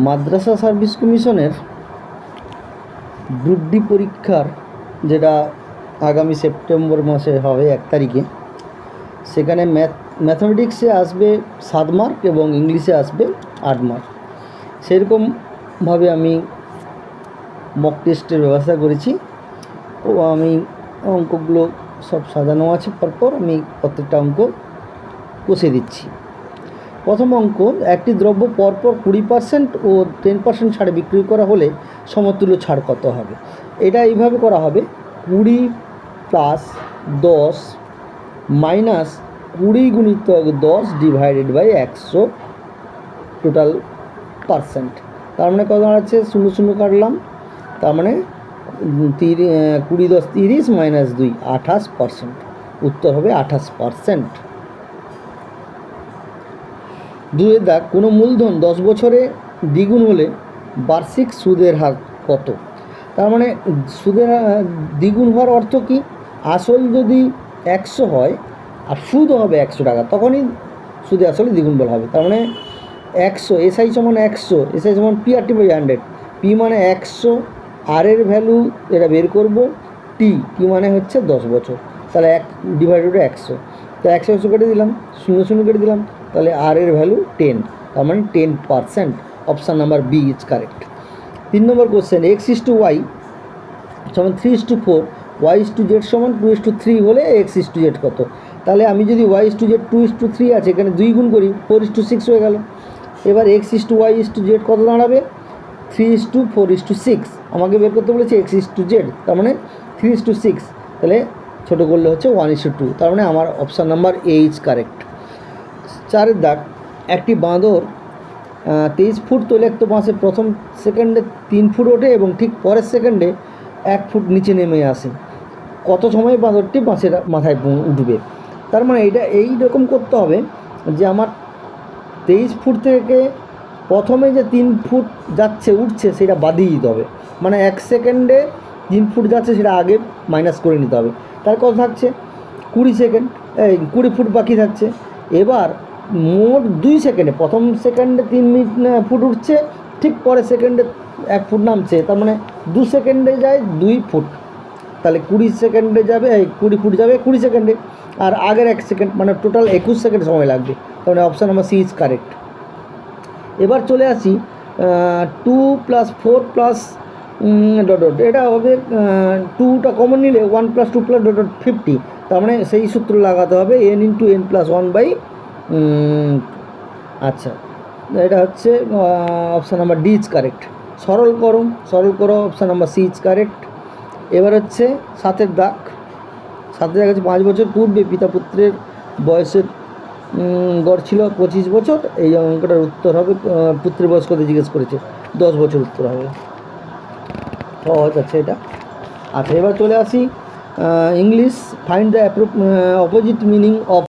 মাদ্রাসা service কমিশনের group D পরীক্ষার যেটা আগামী সেপ্টেম্বর মাসে হবে 1 তারিখে, সেখানে ম্যাথমেটিক্সে আসবে 7 মার্ক এবং ইংলিশে আসবে 8 মার্ক। সেরকমভাবে আমি মক টেস্টের ব্যবস্থা করেছি ও আমি অঙ্কগুলো সব সাজানো আছে, পরপর আমি প্রত্যেকটা অঙ্ক কষে দিচ্ছি। প্রথম অঙ্ক, একটি দ্রব্য পরপর 20% ও 10% ছাড়ে বিক্রি করা হলে সমতুল্য ছাড় কত হবে? এটা এইভাবে করা হবে, 20 প্লাস 10 মাইনাস 20 গুণিতক 10 ডিভাইডেড বাই 100 টোটাল পার্সেন্ট। তার মানে কত দাঁড়াচ্ছে, 0 0 কাটলাম, তার মানে 20 10 30 মাইনাস 2 28%। উত্তর হবে 28%। 2 দাগ, কোনো মূলধন 10 বছরে দ্বিগুণ হলে বার্ষিক সুদের হার কত? তার মানে সুদের দ্বিগুণ হওয়ার অর্থ কি, আসল যদি 100 হয় আর সুদ হবে 100 টাকা, তখনই সুদে আসলে দ্বিগুণ বলা হবে। তার মানে 100 এসআই সমান 100, এসআই সমান PRT বাই 100। পি মানে 100, আর এর ভ্যালু এটা বের করব, টি মানে হচ্ছে 10 বছর, তাহলে 1 ডিভাইডেড 100, তো 100 কেটে দিলাম, 0 0 কেটে দিলাম, তাহলে আর এর ভ্যালু 10, তার মানে 10%। Option number B is correct. 3 number question, x/y সমান 3/4, y/z সমান 2/3 হলে x/z কত? তাহলে আমি যদি y/z 2/3 আছে, এখানে 2 গুণ করি, 4/6 হয়ে গেল। এবার x/y/z কত দাঁড়াবে? 3/4/6। আমাকে বের করতে বলেছে x/z, তার মানে 3/6, তাহলে ছোটো করলে হচ্ছে 1/2, তার মানে আমার option number A is correct. 4 দাগ, একটি বাঁদর 23 ফুট তৈলাক্ত বাঁশে প্রথম সেকেন্ডে 3 ফুট ওঠে এবং ঠিক পরের সেকেন্ডে 1 ফুট নিচে নেমে আসে, কত সময় বাঁদরটি বাঁশের মাথায় উঠবে? তার মানে এইটা এইরকম করতে হবে যে আমার 23 ফুট থেকে প্রথমে যে 3 ফুট যাচ্ছে উঠছে সেটা বাদিয়ে দিতে হবে, মানে 1 সেকেন্ডে 3 ফুট যাচ্ছে সেটা আগে মাইনাস করে নিতে হবে। তার কত থাকছে? 20 ফুট বাকি থাকছে। এবার মোট 2 সেকেন্ডে, প্রথম সেকেন্ডে 3 ফুট উঠছে, ঠিক পরের সেকেন্ডে 1 ফুট নামছে, তার মানে 2 সেকেন্ডে যায় 2 ফুট, তাহলে 20 সেকেন্ডে যাবে, 20 ফুট যাবে 20 সেকেন্ডে, আর আগের 1 সেকেন্ড, মানে টোটাল 21 সেকেন্ড সময় লাগবে। তাহলে option number C is correct. এবার চলে আসি 2 + 4 + ডট ডট, এটা হবে 2টা কমন নিলে 1 + 2 + ডট ডট 50, তার মানে সেই সূত্র লাগাতে হবে n × n + 1 বাই, আচ্ছা এটা হচ্ছে option number D is correct. সরল করো, option number C is correct. এবার হচ্ছে 7 দাগ, 7 দাগ হচ্ছে 5 বছর পূর্বে পিতা পুত্রের বয়সের গড় ছিল 25 বছর। এই অঙ্কটার উত্তর হবে, পুত্রের বয়স কত জিজ্ঞেস করেছে, 10 বছর উত্তর হবে। সহজ আছে এটা। আচ্ছা এবার চলে আসি English, find the opposite meaning of